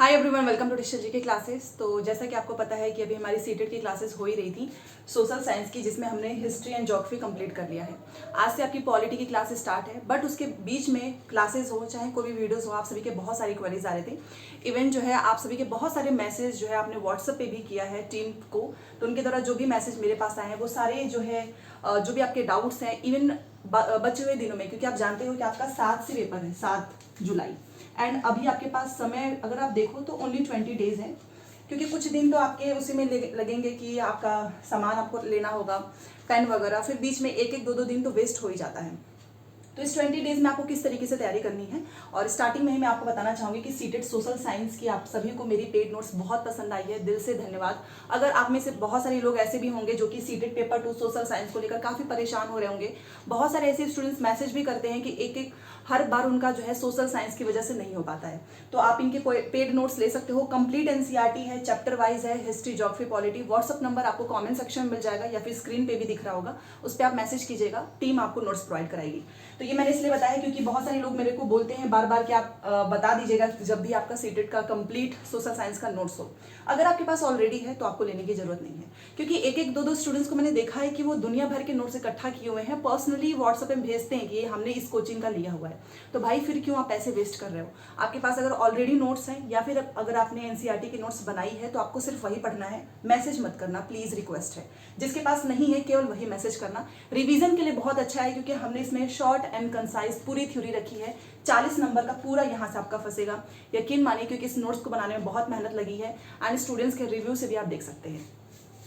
Hi everyone, welcome to टिशर जी के classes. तो जैसा कि आपको पता है कि अभी हमारी सीटेट की क्लासेस हो ही रही थी सोशल साइंस की, जिसमें हमने हिस्ट्री एंड ज्योग्राफी कंप्लीट कर लिया है। आज से आपकी पॉलिटी की क्लासेस स्टार्ट है, बट उसके बीच में क्लासेस हो चाहे कोई भी वीडियोस हो, आप सभी के बहुत सारी क्वेरीज आ रहे थे। इवन जो है आप सभी के बहुत सारे मैसेज जो है आपने व्हाट्सएप पे भी किया है टीम को, तो उनके द्वारा जो भी मैसेज मेरे पास आए हैं वो सारे जो है जो भी आपके डाउट्स हैं, इवन बचे हुए दिनों में, क्योंकि आप जानते हो कि आपका 7 से पेपर है, 7 जुलाई। एंड अभी आपके पास समय अगर आप देखो तो ओनली 20 डेज है, क्योंकि कुछ दिन तो आपके उसी में लगेंगे कि आपका सामान आपको लेना होगा, पेन वगैरह, फिर बीच में एक एक दो दो दिन तो वेस्ट हो ही जाता है। तो इस 20 डेज में आपको किस तरीके से तैयारी करनी है, और स्टार्टिंग में ही मैं आपको बताना चाहूंगी कि सीटेट सोशल साइंस की आप सभी को मेरी पेड नोट्स बहुत पसंद आई है, दिल से धन्यवाद। अगर आप में से बहुत सारे लोग ऐसे भी होंगे जो कि सीटेट पेपर 2 सोशल साइंस को लेकर काफ़ी परेशान हो रहे होंगे। बहुत सारे ऐसे स्टूडेंट्स मैसेज भी करते हैं कि एक एक हर बार उनका जो है सोशल साइंस की वजह से नहीं हो पाता है। तो आप इनके पेड नोट्स ले सकते हो। कंप्लीट एनसीईआरटी है, चैप्टर वाइज है, history geography polity. WhatsApp number आपको कमेंट सेक्शन में मिल जाएगा या फिर स्क्रीन पे भी दिख रहा होगा, उस पर आप मैसेज कीजिएगा, टीम आपको नोट्स प्रोवाइड कराएगी। तो ये मैंने इसलिए बताया क्योंकि बहुत सारे लोग मेरे को बोलते हैं बार बार कि आप बता दीजिएगा जब भी आपका सीटेट का कंप्लीट सोशल साइंस का नोट्स हो। अगर आपके पास ऑलरेडी है तो आपको लेने की जरूरत नहीं है, क्योंकि एक एक दो स्टूडेंट्स को मैंने देखा है कि वो दुनिया भर के नोट्स इकट्ठा किए हुए हैं, पर्सनली व्हाट्सएप में भेजते हैं कि हमने इस कोचिंग का लिया हुआ है। तो भाई फिर क्यों आप पैसे वेस्ट कर रहे हो? आपके पास अगर ऑलरेडी नोट्स हैं या फिर अगर आपने एनसीईआरटी की नोट्स बनाई है तो आपको सिर्फ वही पढ़ना है, मैसेज मत करना, प्लीज रिक्वेस्ट है। जिसके पास नहीं है केवल वही मैसेज करना। रिवीजन के लिए बहुत अच्छा है, क्योंकि हमने इसमें शॉर्ट एंड कंसाइज पूरी थ्योरी रखी है। 40 नंबर का पूरा यहाँ से आपका फंसेगा, यकीन मानिए, क्योंकि इस नोट्स को बनाने में बहुत मेहनत लगी है एंड स्टूडेंट्स के रिव्यू से भी आप देख सकते हैं।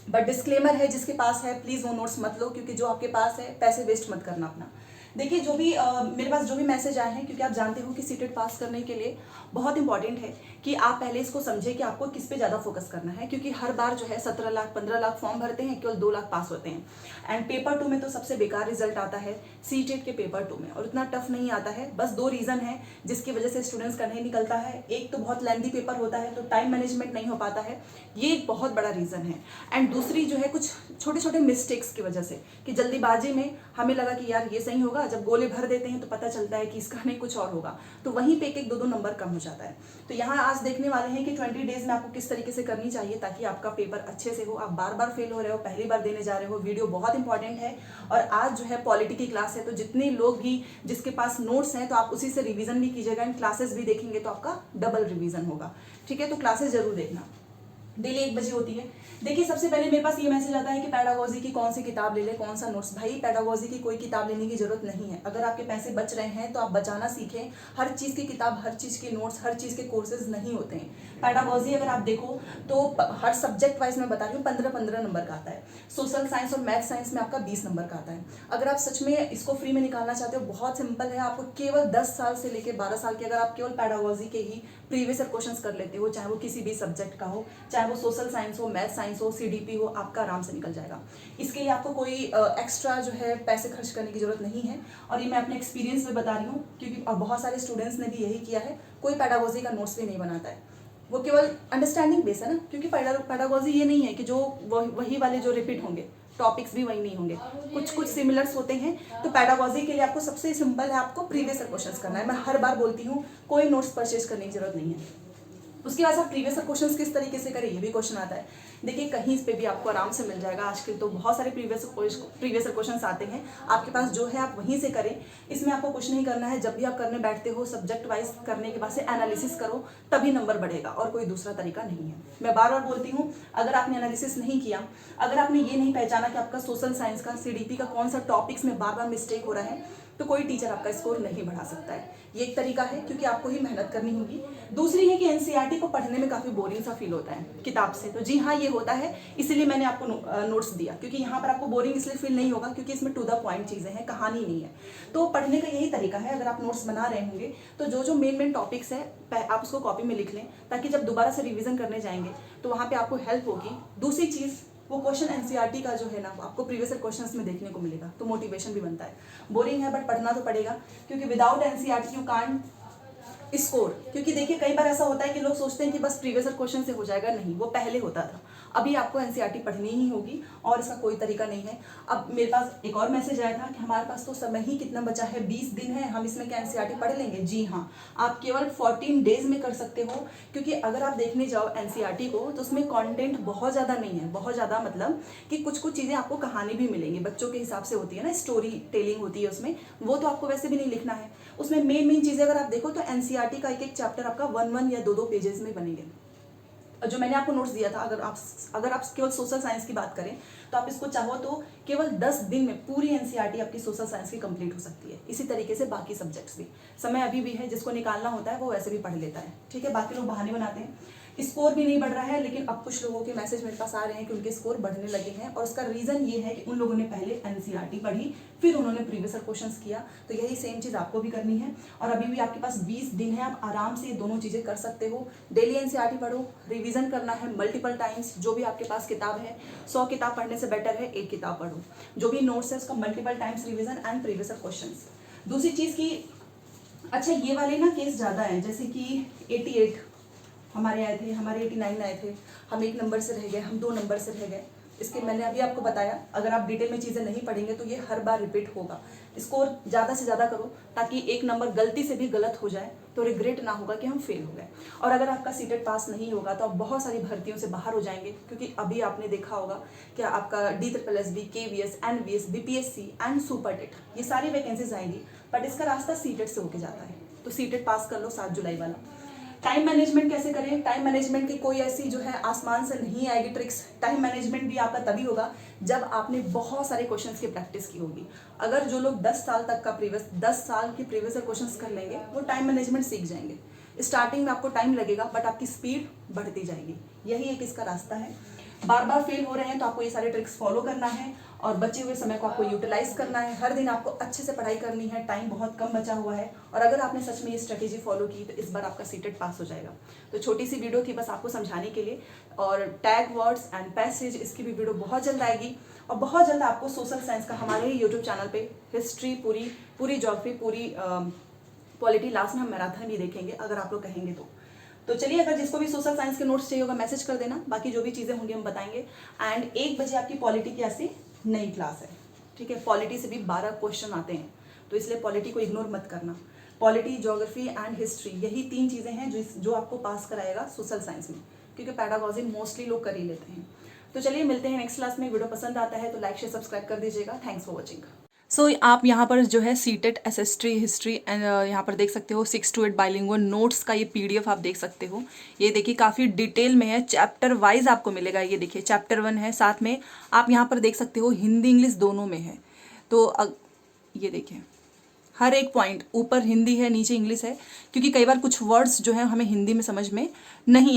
बट डिस्क्लेमर है, जिसके पास है प्लीज वो नोट्स मत लो, क्योंकि जो आपके पास है पैसे वेस्ट मत करना अपना। देखिए जो भी मेरे पास जो भी मैसेज आए हैं, क्योंकि आप जानते हो कि सीटेट पास करने के लिए बहुत इंपॉर्टेंट है कि आप पहले इसको समझे कि आपको किस पे ज़्यादा फोकस करना है, क्योंकि हर बार जो है 17 लाख 15 लाख फॉर्म भरते हैं, केवल 2 लाख पास होते हैं। एंड पेपर 2 में तो सबसे बेकार रिजल्ट आता है सीटेट के पेपर 2 में, और इतना टफ नहीं आता है। बस 2 रीज़न है जिसकी वजह से स्टूडेंट्स का नहीं निकलता है। एक तो बहुत लेंथी पेपर होता है तो टाइम मैनेजमेंट नहीं हो पाता है, ये एक बहुत बड़ा रीज़न है। एंड दूसरी जो है कुछ छोटे छोटे मिस्टेक्स की वजह से, कि जल्दीबाजी में हमें लगा कि यार ये सही होगा, जब गोले भर देते हैं तो पता चलता है कि इसका नहीं कुछ और होगा, तो वहीं पे एक एक दो नंबर कम हो जाता है। तो यहाँ आज देखने वाले हैं कि 20 डेज में आपको किस तरीके से करनी चाहिए ताकि आपका पेपर अच्छे से हो। आप बार बार फेल हो रहे हो, पहली बार देने जा रहे हो, वीडियो बहुत इंपॉर्टेंट है। और आज जो है पॉलिटी की क्लास है, तो जितने लोग भी जिसके पास नोट्स हैं तो आप उसी से रिवीजन भी कीजिएगा, एंड क्लासेस भी देखेंगे तो आपका डबल रिवीजन होगा। ठीक है, तो क्लासेस जरूर देखना, डेली 1 बजे होती है। देखिए सबसे पहले मेरे पास ये मैसेज आता है कि पैडागोजी की कौन सी किताब ले ले, कौन सा नोट्स। भाई पैडागोजी की कोई किताब लेने की जरूरत नहीं है। अगर आपके पैसे बच रहे हैं तो आप बचाना सीखें। हर चीज़ की किताब, हर चीज़ के नोट्स, हर चीज़ के कोर्सेज नहीं होते हैं। पैडागोजी अगर आप देखो तो हर सब्जेक्ट वाइज मैं बता रही हूँ 15-15 नंबर का आता है। सोशल साइंस और मैथ साइंस में आपका 20 नंबर का आता है। अगर आप सच में इसको फ्री में निकालना चाहते हो, बहुत सिंपल है। आपको केवल 10 साल से लेकर 12 साल के अगर आप केवल पैडागोजी के ही प्रीवियस क्वेश्चन कर लेते हो, चाहे वो किसी भी सब्जेक्ट का हो, चाहे वो सोशल साइंस हो, मैथ साइंस हो, सीडीपी हो, आपका आराम से निकल जाएगा। इसके लिए आपको कोई एक्स्ट्रा जो है पैसे खर्च करने की जरूरत नहीं है, और ये मैं अपने एक्सपीरियंस में बता रही हूँ, क्योंकि बहुत सारे स्टूडेंट्स ने भी यही किया है। कोई पैडागोजी का नोट्स भी नहीं बनाता है, वो केवल अंडरस्टैंडिंग बेस है ना, क्योंकि पैडागोजी ये नहीं है कि जो वही वाले जो रिपीट होंगे, टॉपिक्स भी वही नहीं होंगे, कुछ कुछ सिमिलर्स होते हैं। तो पैडागोजी के लिए आपको सबसे सिंपल है, आपको प्रीवियस क्वेश्चंस करना है। मैं हर बार बोलती हूँ कोई नोट्स परचेज करने की जरूरत नहीं है। उसके बाद आप प्रीवियस क्वेश्चंस किस तरीके से करें, ये भी क्वेश्चन आता है। देखिए कहीं इस पे भी आपको आराम से मिल जाएगा। आजकल तो बहुत सारे प्रीवियस क्वेश्चंस आते हैं, आपके पास जो है आप वहीं से करें। इसमें आपको कुछ नहीं करना है। जब भी आप करने बैठते हो सब्जेक्ट वाइज करने के बाद से एनालिसिस करो, तभी नंबर बढ़ेगा, और कोई दूसरा तरीका नहीं है। मैं बार बार बोलती हूँ, अगर आपने एनालिसिस नहीं किया, अगर आपने ये नहीं पहचाना कि आपका सोशल साइंस का सीडीपी का कौन सा टॉपिक्स में बार बार मिस्टेक हो रहा है, तो कोई टीचर आपका स्कोर नहीं बढ़ा सकता है। ये एक तरीका है, क्योंकि आपको ही मेहनत करनी होगी। दूसरी है कि एनसीईआरटी को पढ़ने में काफ़ी बोरिंग सा फील होता है किताब से। तो जी हाँ, ये होता है, इसीलिए मैंने आपको नोट्स दिया, क्योंकि यहाँ पर आपको बोरिंग इसलिए फील नहीं होगा क्योंकि इसमें टू द पॉइंट चीज़ें हैं, कहानी नहीं है। तो पढ़ने का यही तरीका है। अगर आप नोट्स बना रहे होंगे तो जो जो मेन टॉपिक्स है आप उसको कॉपी में लिख लें, ताकि जब दोबारा से रिविजन करने जाएंगे तो वहाँ पर आपको हेल्प होगी। दूसरी चीज़, वो क्वेश्चन एनसीईआरटी का जो है ना, आपको प्रीवियस क्वेश्चंस में देखने को मिलेगा, तो मोटिवेशन भी बनता है। बोरिंग है बट पढ़ना तो पड़ेगा, क्योंकि without NCERT you can't score, क्योंकि देखिए कई बार ऐसा होता है कि लोग सोचते हैं कि बस प्रीवियस क्वेश्चन से हो जाएगा, नहीं, वो पहले होता था। अभी आपको एनसीईआरटी पढ़नी ही होगी और इसका कोई तरीका नहीं है। अब मेरे पास एक और मैसेज आया था कि हमारे पास तो समय ही कितना बचा है, 20 दिन है, हम इसमें क्या एनसीईआरटी पढ़ लेंगे? जी हाँ, आप केवल 14 डेज में कर सकते हो, क्योंकि अगर आप देखने जाओ एनसीईआरटी को तो उसमें कंटेंट बहुत ज़्यादा नहीं है। बहुत ज़्यादा मतलब कि कुछ कुछ चीज़ें आपको कहानी भी मिलेंगी, बच्चों के हिसाब से होती है ना, स्टोरी टेलिंग होती है उसमें, वो तो आपको वैसे भी नहीं लिखना है। उसमें मेन चीज़ें अगर आप देखो तो एनसीईआरटी का एक एक चैप्टर आपका 1 या 2 पेजेस में बनेंगे। जो मैंने आपको नोट्स दिया था, अगर आप केवल सोशल साइंस की बात करें तो आप इसको चाहो तो केवल 10 दिन में पूरी एनसीईआरटी आपकी सोशल साइंस की कंप्लीट हो सकती है। इसी तरीके से बाकी सब्जेक्ट्स भी, समय अभी भी है, जिसको निकालना होता है वो वैसे भी पढ़ लेता है, ठीक है। बाकी लोग बहाने बनाते हैं। स्कोर भी नहीं बढ़ रहा है, लेकिन अब कुछ लोगों के मैसेज मेरे पास आ रहे हैं कि उनके स्कोर बढ़ने लगे हैं, और उसका रीज़न ये है कि उन लोगों ने पहले एनसीईआरटी पढ़ी, फिर उन्होंने प्रीवियस क्वेश्चंस किया। तो यही सेम चीज़ आपको भी करनी है, और अभी भी आपके पास 20 दिन है, आप आराम से ये दोनों चीज़ें कर सकते हो। डेली एनसीईआरटी पढ़ो, रिवीजन करना है मल्टीपल टाइम्स, जो भी आपके पास किताब है, 100 किताब पढ़ने से बेटर है 1 किताब पढ़ो। जो भी नोट्स है उसका multiple times revision and previous questions. दूसरी चीज़ की, अच्छा ये वाले ना केस ज़्यादा है, जैसे कि 88 हमारे आए थे, हमारे 89 आए थे, हम 1 नंबर से रह गए, हम 2 नंबर से रह गए। इसके मैंने अभी आपको बताया, अगर आप डिटेल में चीज़ें नहीं पढ़ेंगे तो ये हर बार रिपीट होगा। स्कोर ज़्यादा से ज़्यादा करो, ताकि 1 नंबर गलती से भी गलत हो जाए तो रिग्रेट ना होगा कि हम फेल हो गए। और अगर आपका सीटेट पास नहीं होगा तो आप बहुत सारी भर्तियों से बाहर हो जाएंगे, क्योंकि अभी आपने देखा होगा कि आपका DSSB, KVS, NVS, BPSC and super TET, ये सारी वैकेंसीज आएंगी, बट इसका रास्ता सीटेट से होके जाता है। तो सीटेट पास कर लो 7 जुलाई वाला। टाइम मैनेजमेंट कैसे करें? टाइम मैनेजमेंट की कोई ऐसी जो है आसमान से नहीं आएगी ट्रिक्स। टाइम मैनेजमेंट भी आपका तभी होगा जब आपने बहुत सारे क्वेश्चंस की प्रैक्टिस की होगी। अगर जो लोग 10 साल तक का 10 साल की प्रीवियस क्वेश्चंस कर लेंगे, वो टाइम मैनेजमेंट सीख जाएंगे। स्टार्टिंग में आपको टाइम लगेगा, बट आपकी स्पीड बढ़ती जाएगी। यही एक इसका रास्ता है। बार बार फेल हो रहे हैं तो आपको ये सारे ट्रिक्स फॉलो करना है, और बचे हुए समय को आपको यूटिलाइज करना है। हर दिन आपको अच्छे से पढ़ाई करनी है, टाइम बहुत कम बचा हुआ है, और अगर आपने सच में ये स्ट्रेटेजी फॉलो की तो इस बार आपका सीटेट पास हो जाएगा। तो छोटी सी वीडियो थी बस आपको समझाने के लिए, और टैग वर्ड्स एंड पैसेज, इसकी भी वीडियो बहुत जल्द आएगी। और बहुत जल्द आपको सोशल साइंस का हमारे ही यूट्यूब चैनल पे हिस्ट्री पूरी ज्योग्राफी, पूरी पॉलिटी, लास्ट में हम मैराथन भी देखेंगे अगर आप लोग कहेंगे तो चलिए, अगर जिसको भी सोशल साइंस के नोट्स चाहिए होगा मैसेज कर देना, बाकी जो भी चीज़ें होंगी हम बताएंगे। एंड 1 बजे आपकी पॉलिटी की ऐसी नई क्लास है, ठीक है। पॉलिटी से भी 12 क्वेश्चन आते हैं, तो इसलिए पॉलिटी को इग्नोर मत करना। पॉलिटी, ज्योग्राफी एंड हिस्ट्री, यही 3 चीज़ें हैं जो आपको पास कराएगा सोशल साइंस में, क्योंकि पैडागॉजी मोस्टली लोग कर ही लेते हैं। तो चलिए मिलते हैं नेक्स्ट क्लास में। वीडियो पसंद आता है तो लाइक शेयर सब्सक्राइब कर दीजिएगा। Thanks for watching. सो आप यहाँ पर जो है सीटेट, SST, हिस्ट्री एंड यहाँ पर देख सकते हो 6 to 8 बाइलिंगुअल नोट्स का ये PDF आप देख सकते हो। ये देखिए काफ़ी डिटेल में है, चैप्टर वाइज आपको मिलेगा। ये देखिए चैप्टर 1 है, साथ में आप यहाँ पर देख सकते हो हिंदी इंग्लिश दोनों में है। तो ये देखिए हर एक पॉइंट, ऊपर हिंदी है नीचे इंग्लिश है, क्योंकि कई बार कुछ वर्ड्स जो है हमें हिंदी में समझ में नहीं